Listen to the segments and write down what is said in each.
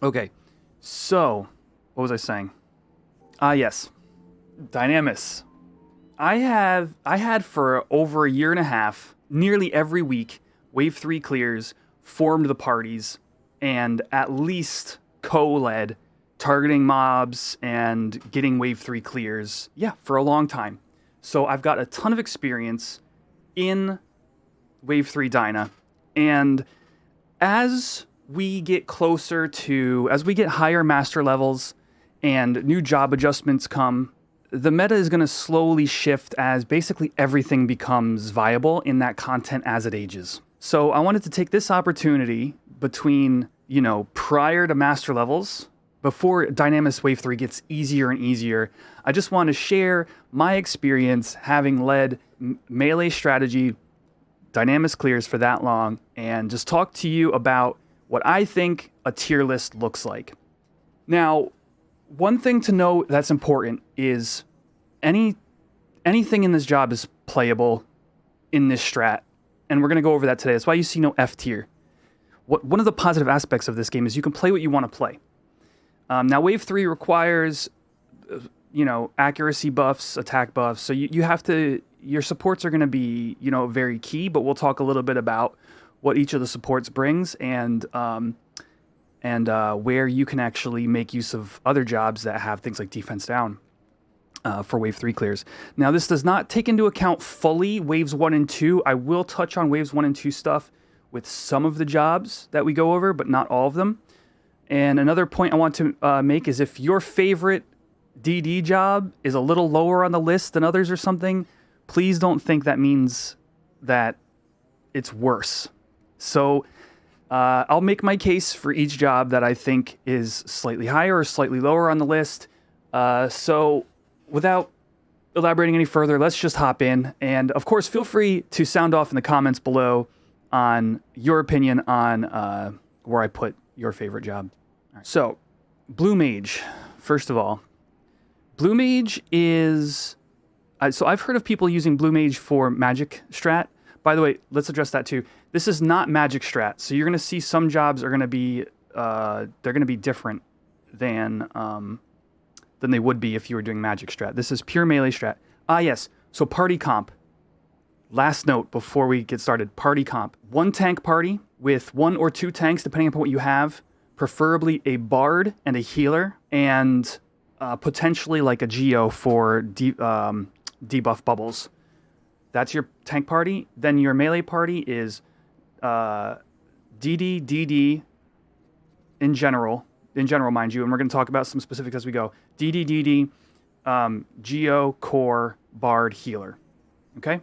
Okay, so what was I saying? Yes, Dynamis. I had for over a year and a half, nearly every week, Wave 3 clears, formed the parties, and at least co-led targeting mobs and getting Wave 3 clears, yeah, for a long time. So I've got a ton of experience in Wave 3 Dyna, and as we get as we get higher master levels and new job adjustments come, the meta is going to slowly shift as basically everything becomes viable in that content as it ages. So I wanted to take this opportunity between, prior to master levels, before Dynamis Wave 3 gets easier and easier, I just want to share my experience having led melee strategy Dynamis clears for that long and just talk to you about what I think a tier list looks like. Now, one thing to know that's important is anything in this job is playable in this strat, and we're going to go over that today. That's why you see no F tier. One of the positive aspects of this game is you can play what you want to play. Now, Wave 3 requires, accuracy buffs, attack buffs, so you have to, your supports are going to be, very key, but we'll talk a little bit about what each of the supports brings and where you can actually make use of other jobs that have things like defense down for Wave 3 clears. Now, this does not take into account fully Waves 1 and 2. I will touch on Waves 1 and 2 stuff with some of the jobs that we go over, but not all of them. And another point I want to make is if your favorite DD job is a little lower on the list than others or something, please don't think that means that it's worse. So I'll make my case for each job that I think is slightly higher or slightly lower on the list. So without elaborating any further, let's just hop in. And of course, feel free to sound off in the comments below on your opinion on where I put your favorite job. Right. So, Blue Mage, first of all. Blue Mage is... so I've heard of people using Blue Mage for Magic strat. By the way, let's address that too. This is not Magic strat, so you're going to see some jobs are going to be... they're going to be different than they would be if you were doing Magic strat. This is pure melee strat. Yes. So party comp. Last note before we get started. Party comp. One tank party with 1 or 2 tanks, depending upon what you have. Preferably a bard and a healer, and potentially like a Geo for debuff bubbles. That's your tank party. Then your melee party is DD, DD in general, mind you, and we're going to talk about some specifics as we go. DD, DD, Geo, core, bard, healer. Okay?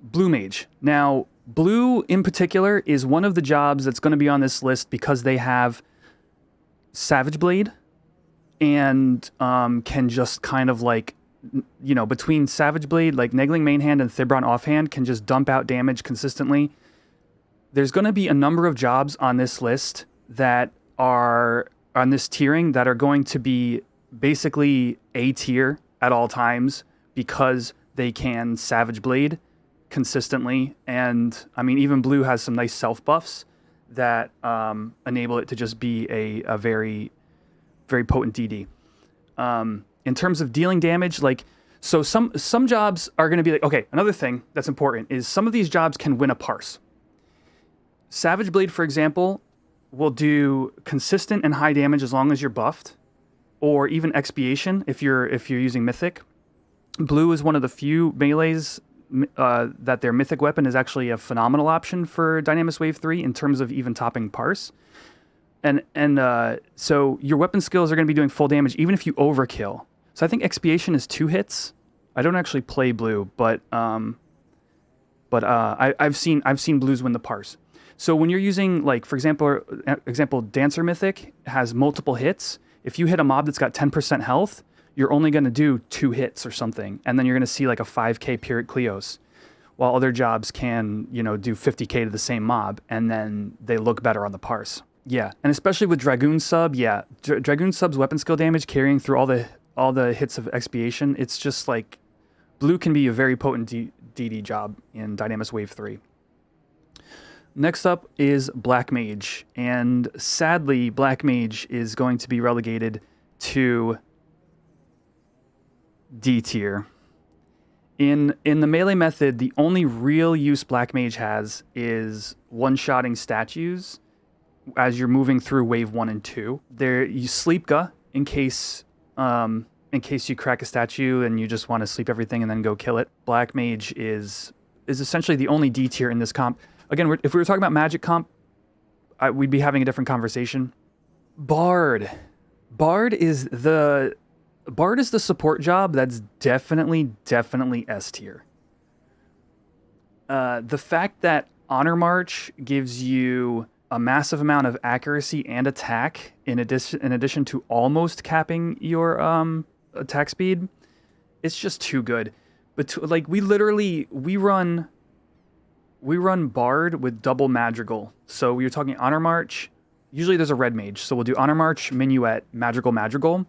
Blue Mage. Now, Blue in particular is one of the jobs that's going to be on this list because they have Savage Blade and can just kind of like, between Savage Blade, like Negling main hand and Thibron offhand, can just dump out damage consistently. There's going to be a number of jobs on this list that are on this tiering that are going to be basically A tier at all times because they can Savage Blade consistently. And I mean, even Blue has some nice self buffs that enable it to just be a very, very potent DD. In terms of dealing damage, so some jobs are going to be like, okay, another thing that's important is some of these jobs can win a parse. Savage Blade, for example, will do consistent and high damage as long as you're buffed, or even Expiation if you're using Mythic. Blue is one of the few melees that their Mythic weapon is actually a phenomenal option for Dynamis Wave 3 in terms of even topping parse. And so your weapon skills are going to be doing full damage even if you overkill. So I think Expiation is 2 hits. I don't actually play Blue, but I've seen Blues win the parse. So when you're using, like, for example, Dancer Mythic has multiple hits. If you hit a mob that's got 10% health, you're only going to do 2 hits or something, and then you're going to see like a 5k Pyrrhic Kleos, while other jobs can, do 50k to the same mob, and then they look better on the parse. Yeah, and especially with Dragoon sub, Dragoon sub's weapon skill damage carrying through all the hits of Expiation, it's just like Blue can be a very potent DD job in Dynamis Wave 3. Next up is Black Mage, and sadly, Black Mage is going to be relegated to D tier. In the melee method, the only real use Black Mage has is one-shotting statues as you're moving through wave 1 and 2. There, you sleepga in case you crack a statue and you just want to sleep everything and then go kill it. Black Mage is essentially the only D tier in this comp. Again, if we were talking about Magic comp, we'd be having a different conversation. Bard is the support job that's definitely S tier. The fact that Honor March gives you a massive amount of accuracy and attack in addition to almost capping your attack speed, it's just too good. But we run Bard with double Madrigal. So you're talking Honor March. Usually there's a red mage, so we'll do Honor March, Minuet, Madrigal.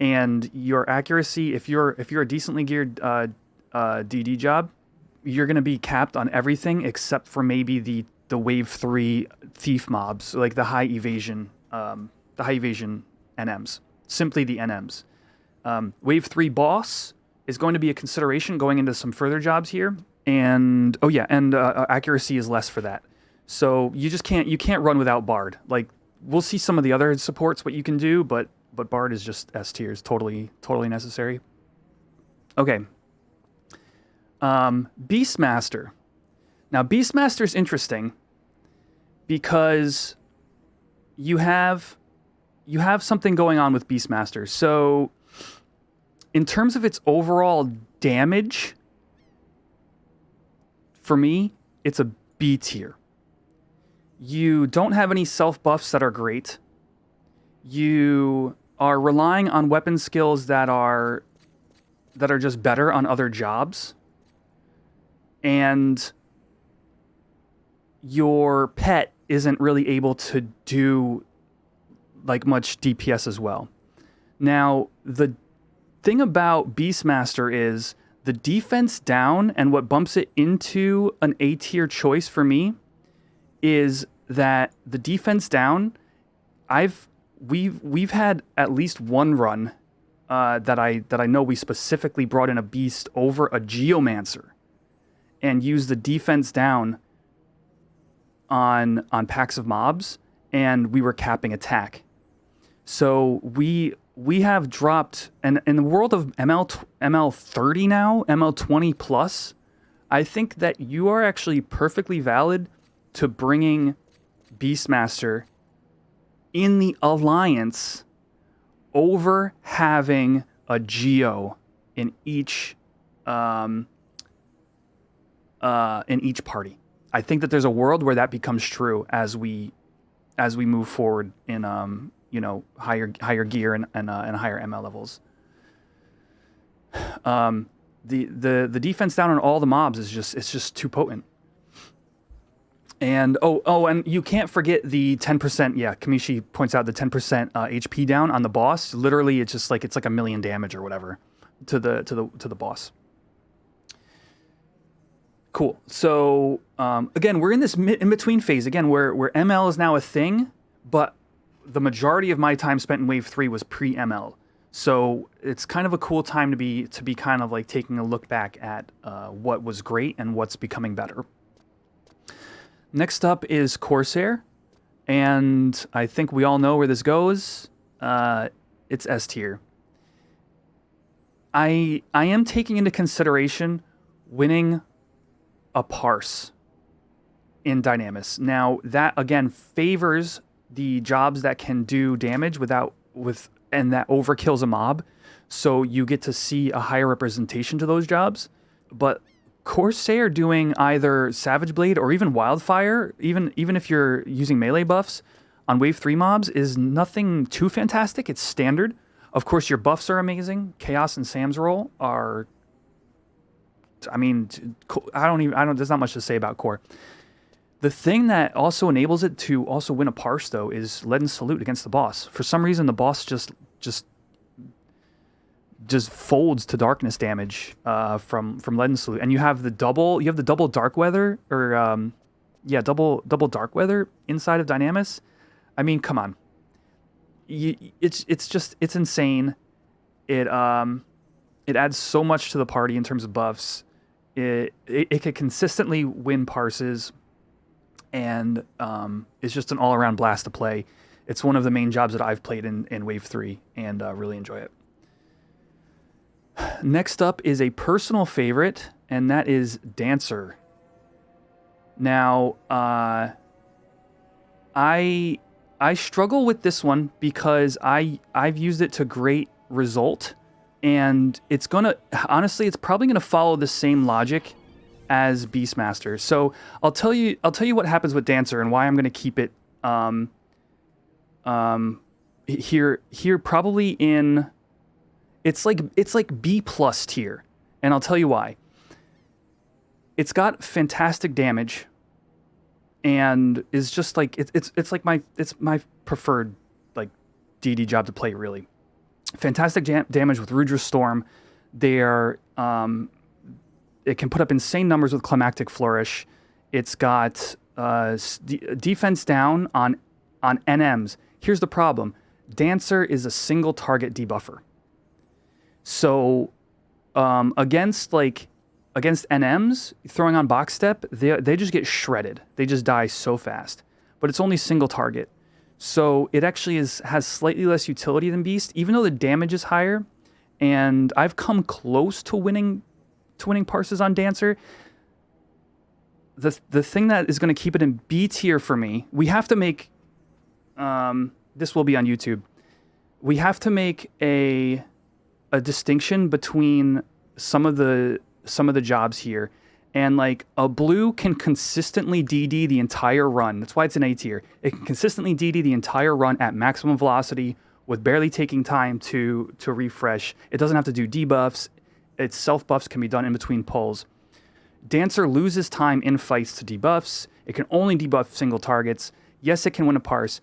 And your accuracy, if you're a decently geared DD job, you're going to be capped on everything except for maybe the wave 3 thief mobs, like the high evasion NMs. Simply the NMs. Wave 3 boss is going to be a consideration going into some further jobs here. And accuracy is less for that. So you can't run without Bard. Like, we'll see some of the other supports what you can do, but Bard is just S tier, is totally necessary. Okay. Beastmaster. Now, Beastmaster is interesting because you have something going on with Beastmaster. So, in terms of its overall damage, for me, it's a B tier. You don't have any self buffs that are great. You are relying on weapon skills that are just better on other jobs. And your pet isn't really able to do like much DPS as well. Now, the thing about Beastmaster is the defense down, and what bumps it into an A tier choice for me is that the defense down, we've had at least one run that I know we specifically brought in a beast over a Geomancer and used the defense down on packs of mobs, and we were capping attack. So we have dropped, and in the world of ML 30 now, ML 20 plus, I think that you are actually perfectly valid to bringing Beastmaster in the Alliance over having a Geo in each party. I think that there's a world where that becomes true as we move forward in higher gear and higher ML levels. The defense down on all the mobs is just too potent. And and you can't forget the 10%. Yeah, Kamishi points out the 10% HP down on the boss. Literally, it's like a million damage or whatever to the boss. Cool. So again, we're in this in between phase again, where ML is now a thing, but the majority of my time spent in Wave 3 was pre-ML. So it's kind of a cool time to be kind of like taking a look back at what was great and what's becoming better. Next up is Corsair, and I think we all know where this goes. It's S tier. I am taking into consideration winning a parse in Dynamis. Now, that again favors the jobs that can do damage and that overkills a mob, so you get to see a higher representation to those jobs. But Corsair doing either Savage Blade or even Wildfire, even if you're using melee buffs on Wave 3 mobs, is nothing too fantastic. It's standard. Of course, your buffs are amazing. Chaos and Sam's roll are, there's not much to say about Core. The thing that also enables it to also win a parse, though, is Leaden Salute against the boss. For some reason, the boss just folds to darkness damage from Leaden Salute, and you have the double Dark Weather or double Dark Weather inside of Dynamis. I mean, come on. It's insane. It adds so much to the party in terms of buffs. It could consistently win parses, and it's just an all-around blast to play. It's one of the main jobs that I've played in Wave 3, and really enjoy it. Next up is a personal favorite, and that is Dancer. Now, I struggle with this one because I've used it to great result, and it's probably gonna follow the same logic as Beastmaster. So I'll tell you what happens with Dancer and why I'm gonna keep it here probably in it's like B+ tier, and I'll tell you why. It's got fantastic damage, and is just like it's my preferred like DD job to play, really. Fantastic damage with Rudra's Storm. It can put up insane numbers with Climactic Flourish. It's got defense down on NMs. Here's the problem: Dancer is a single target debuffer. So against NMs, throwing on box step, they just get shredded. They just die so fast. But it's only single target. So it actually has slightly less utility than Beast, even though the damage is higher. And I've come close to winning parses on Dancer. The thing that is going to keep it in B tier for me, we have to make this will be on YouTube. We have to make a distinction between some of the jobs here, and like a blue can consistently DD the entire run. That's why it's an A tier. It can consistently DD the entire run at maximum velocity with barely taking time to refresh. It doesn't have to do debuffs. Its self buffs can be done in between pulls. Dancer loses time in fights to debuffs. It can only debuff single targets. Yes, it can win a parse.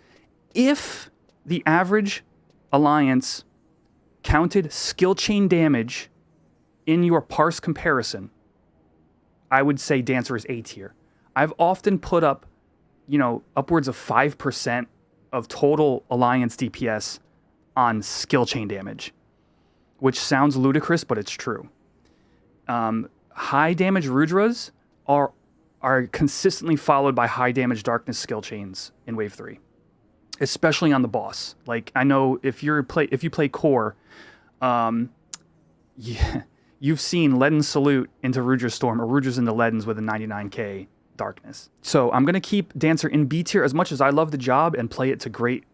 If the average alliance counted skill chain damage in your parse comparison, I would say Dancer is A tier. I've often put up, upwards of 5% of total alliance DPS on skill chain damage, which sounds ludicrous, but it's true. High damage Rudras are consistently followed by high damage Darkness skill chains in Wave 3, especially on the boss. Like, I know if you play Core, you've seen Leaden Salute into Rudra's Storm, or Rudra's into Leaden's with a 99k Darkness. So I'm going to keep Dancer in B tier. As much as I love the job and play it to great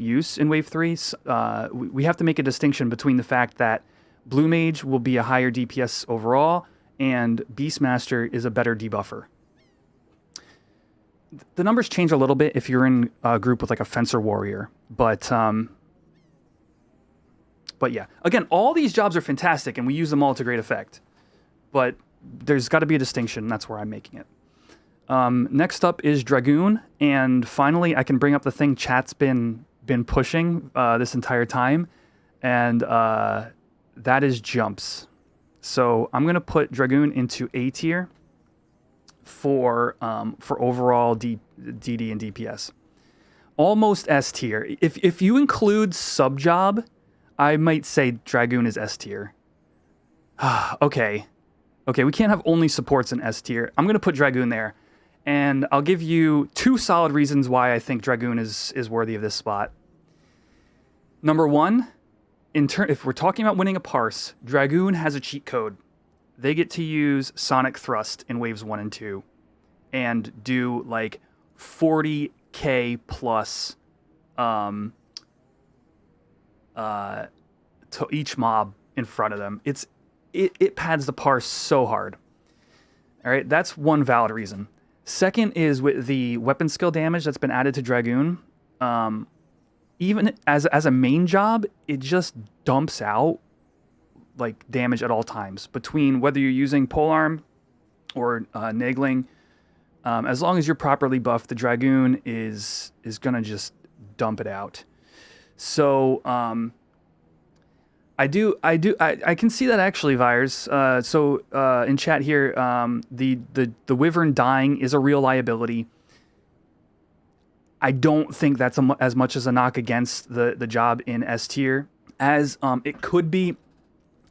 use in Wave 3, we have to make a distinction between the fact that Blue Mage will be a higher DPS overall, and Beastmaster is a better debuffer. The numbers change a little bit if you're in a group with like a Fencer Warrior, but yeah, again, all these jobs are fantastic, and we use them all to great effect. But there's got to be a distinction, and that's where I'm making it. Next up is Dragoon, and finally, I can bring up the thing chat's been pushing this entire time, and that is jumps. So I'm gonna put Dragoon into A tier for overall DD and DPS. Almost S tier. If you include sub job, I might say Dragoon is S tier. Okay, we can't have only supports in S tier. I'm going to put Dragoon there, and I'll give you 2 solid reasons why I think Dragoon is worthy of this spot. Number 1, if we're talking about winning a parse, Dragoon has a cheat code. They get to use Sonic Thrust in Waves 1 and 2, and do like 40k plus to each mob in front of them. It pads the parse so hard. All right, that's one valid reason. Second is with the weapon skill damage that's been added to Dragoon. Even as a main job, it just dumps out like damage at all times, between whether you're using polearm or nagling. As long as you're properly buffed, the Dragoon is gonna just dump it out. So I can see that actually, Vires. In chat here, the Wyvern dying is a real liability. I don't think that's as much as a knock against the job in S tier as it could be.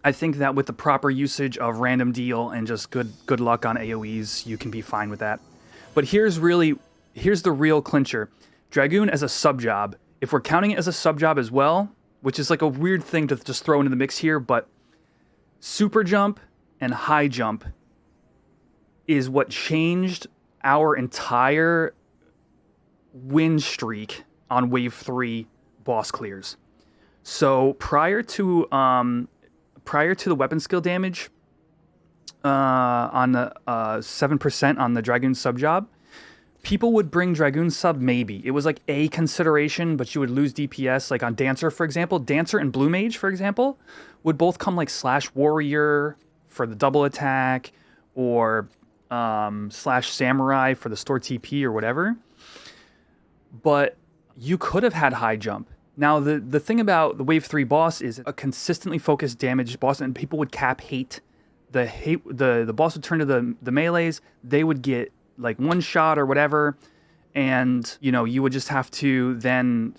I think that with the proper usage of random deal and just good luck on AoEs, you can be fine with that. But here's the real clincher. Dragoon as a sub job. If we're counting it as a sub job as well, which is like a weird thing to just throw into the mix here, but super jump and high jump is what changed our entire win streak on wave 3 boss clears. So prior to the weapon skill damage on the 7% on the Dragoon sub job, people would bring Dragoon sub maybe. It was like a consideration, but you would lose DPS. Like on Dancer, for example. Dancer and Blue Mage, for example, would both come like slash warrior for the double attack or slash samurai for the store TP or whatever. But you could have had high jump. Now, the thing about the wave 3 boss is a consistently focused damage boss, and people would cap hate. The boss would turn to the melees. They would get like one shot or whatever, and you would just have to then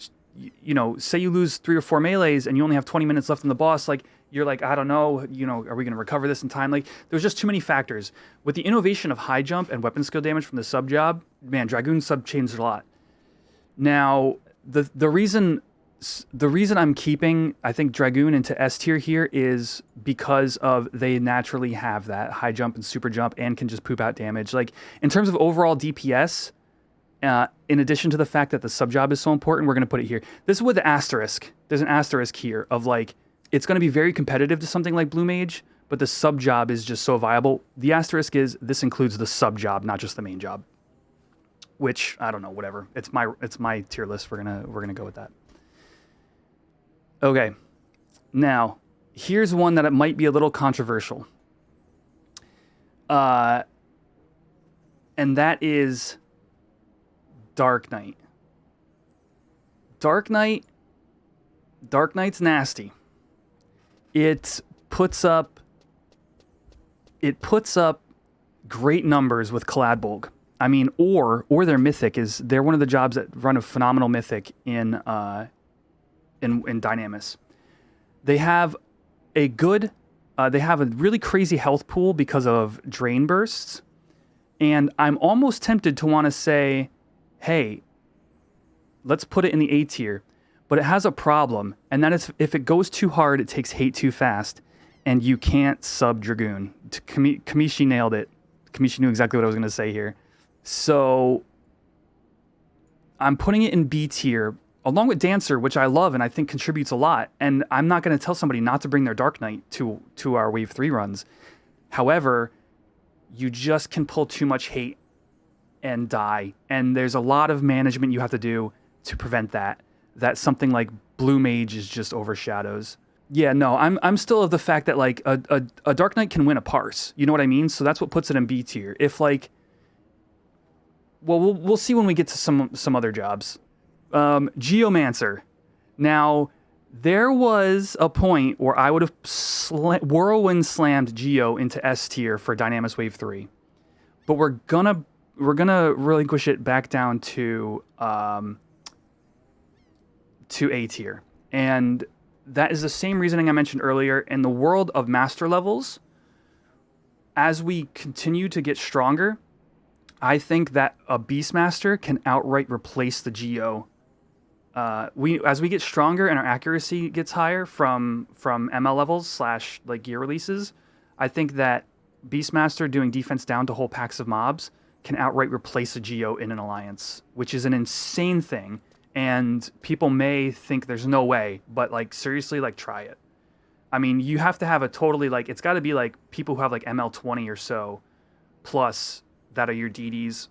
say you lose 3 or 4 melees and you only have 20 minutes left on the boss. Like you're like, I don't know, are we going to recover this in time? Like there's just too many factors. With the innovation of high jump and weapon skill damage from the sub job, man, Dragoon sub changed a lot. Now the reason I'm keeping, I think, Dragoon into S tier here is because of they naturally have that high jump and super jump and can just poop out damage. Like, in terms of overall DPS, in addition to the fact that the sub job is so important, we're going to put it here. This is with the asterisk. There's an asterisk here of, like, it's going to be very competitive to something like Blue Mage, but the sub job is just so viable. The asterisk is this includes the sub job, not just the main job. Which, I don't know, whatever. It's my tier list. We're gonna go with that. Okay, now, here's one that it might be a little controversial. And that is Dark Knight. Dark Knight's nasty. It puts up great numbers with Caladbolg. I mean, or their mythic they're one of the jobs that run a phenomenal mythic in Dynamis. They have a really crazy health pool because of drain bursts, and I'm almost tempted to want to say, hey, let's put it in the A tier, but it has a problem, and that is if it goes too hard, it takes hate too fast, and you can't sub Dragoon. Kamishi nailed it. Kamishi knew exactly what I was going to say here. So I'm putting it in B tier, along with Dancer, which I love and I think contributes a lot. And I'm not going to tell somebody not to bring their Dark Knight to our Wave 3 runs. However, you just can pull too much hate and die. And there's a lot of management you have to do to prevent that. That something like Blue Mage is just overshadows. Yeah, no, I'm still of the fact that like a Dark Knight can win a parse. You know what I mean? So that's what puts it in B tier. If like, well, we'll see when we get to some other jobs. Geomancer. Now, there was a point where I would have whirlwind slammed Geo into S tier for Dynamis Wave 3, but we're gonna relinquish it back down to A tier, and that is the same reasoning I mentioned earlier. In the world of master levels, as we continue to get stronger, I think that a Beastmaster can outright replace the Geo. As we get stronger and our accuracy gets higher from ML levels / like gear releases, I think that Beastmaster doing defense down to whole packs of mobs can outright replace a Geo in an alliance, which is an insane thing. And people may think there's no way, but like seriously, like try it. I mean, you have to have a totally like, it's got to be like people who have like ML 20 or so plus that are your DDs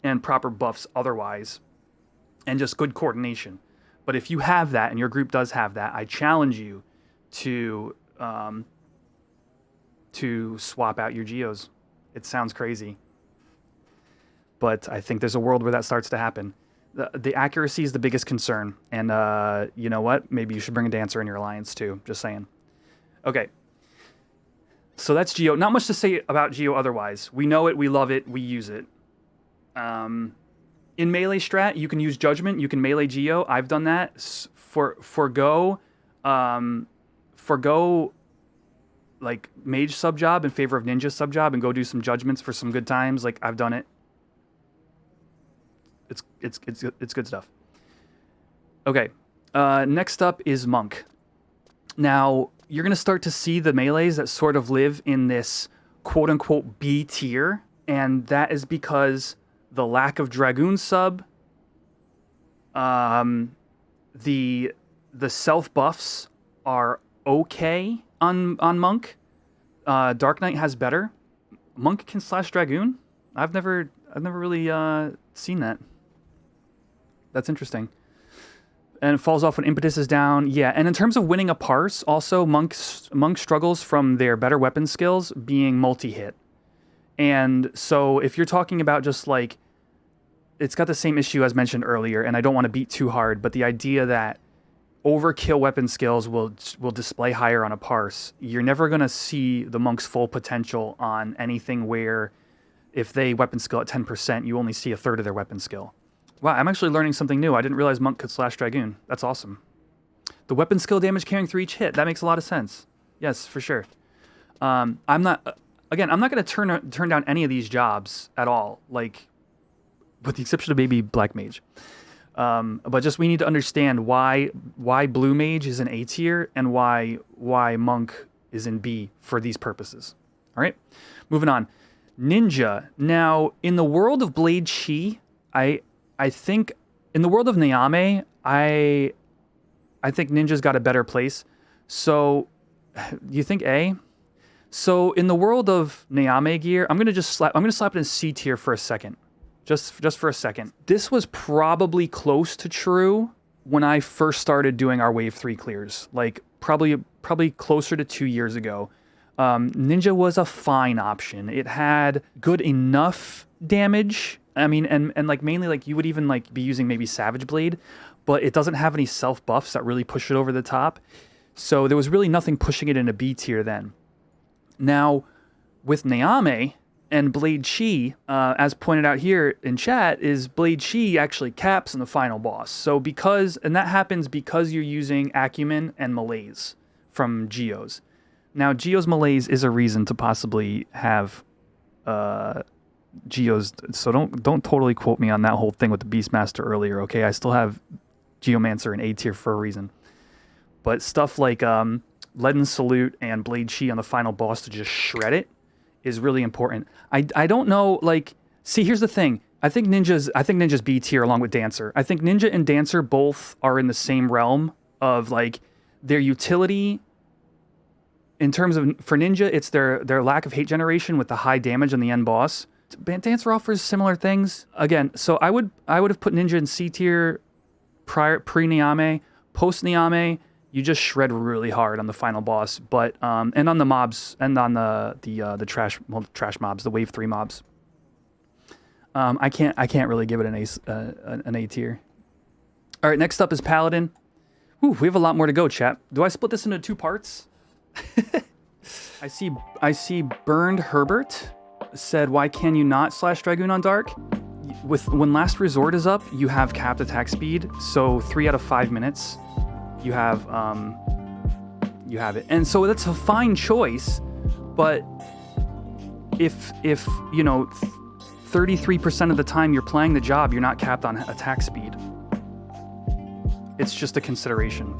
and proper buffs otherwise, and just good coordination. But if you have that and your group does have that, I challenge you to swap out your Geos. It sounds crazy, but I think there's a world where that starts to happen. The accuracy is the biggest concern, and you know what? Maybe you should bring a Dancer in your alliance too. Just saying. Okay. So that's Geo. Not much to say about Geo otherwise. We know it, we love it, we use it. In melee strat, you can use Judgment, you can melee Geo. I've done that. Forgo like Mage sub job in favor of Ninja sub job and go do some Judgments for some good times. Like, I've done it. It's good stuff. Okay. Next up is Monk. Now, you're going to start to see the melees that sort of live in this quote-unquote B tier, and that is because the lack of Dragoon sub, the self buffs are okay on Monk. Dark Knight has better. Monk can slash Dragoon. I've never really seen that. That's interesting. And it falls off when impetus is down. Yeah, and in terms of winning a parse, also Monk struggles from their better weapon skills being multi-hit. And so if you're talking about just like, it's got the same issue as mentioned earlier, and I don't want to beat too hard, but the idea that overkill weapon skills will display higher on a parse, you're never going to see the Monk's full potential on anything where if they weapon skill at 10%, you only see a third of their weapon skill. Wow, I'm actually learning something new. I didn't realize Monk could slash Dragoon. That's awesome. The weapon skill damage carrying through each hit. That makes a lot of sense. Yes, for sure. I'm not going to turn down any of these jobs at all, like, with the exception of maybe Black Mage. But just we need to understand why Blue Mage is in A tier and why Monk is in B for these purposes. All right, moving on. Ninja. Now, in the world of Blade Chi, I think in the world of Niame, I think Ninja's got a better place. So, you think A? So in the world of Niame gear, I'm gonna slap it in C tier for a second, just for a second. This was probably close to true when I first started doing our Wave 3 clears, like probably closer to 2 years ago. Ninja was a fine option. It had good enough damage. I mean, and like mainly like you would even like be using maybe Savage Blade, but it doesn't have any self buffs that really push it over the top. So there was really nothing pushing it into B tier then. Now, with Niame and Blade Chi, as pointed out here in chat, is Blade Chi actually caps in the final boss. So and that happens because you're using Acumen and Malaise from Geos. Now, Geo's Malaise is a reason to possibly have Geos, so don't totally quote me on that whole thing with the Beastmaster earlier, okay? I still have Geomancer in A tier for a reason. But stuff like Leaden Salute and Blade Chi on the final boss to just shred it is really important. I don't know, like, see, here's the thing. I think Ninja's B tier along with Dancer. I think Ninja and Dancer both are in the same realm of like their utility. In terms of, for Ninja, it's their lack of hate generation with the high damage on the end boss. Dancer offers similar things. Again, so I would have put Ninja in C tier pre-Niame. Post-Niame, you just shred really hard on the final boss, but and on the mobs and on the trash mobs, the Wave 3 mobs. I can't really give it an A tier. All right, next up is Paladin. Whew, we have a lot more to go, chat. Do I split this into 2 parts? I see Burned Herbert said, why can you not slash Dragoon on Dark? When Last Resort is up, you have capped attack speed, so 3 out of 5 minutes you have it. And so that's a fine choice, but if you know 33% of the time you're playing the job, you're not capped on attack speed. It's just a consideration.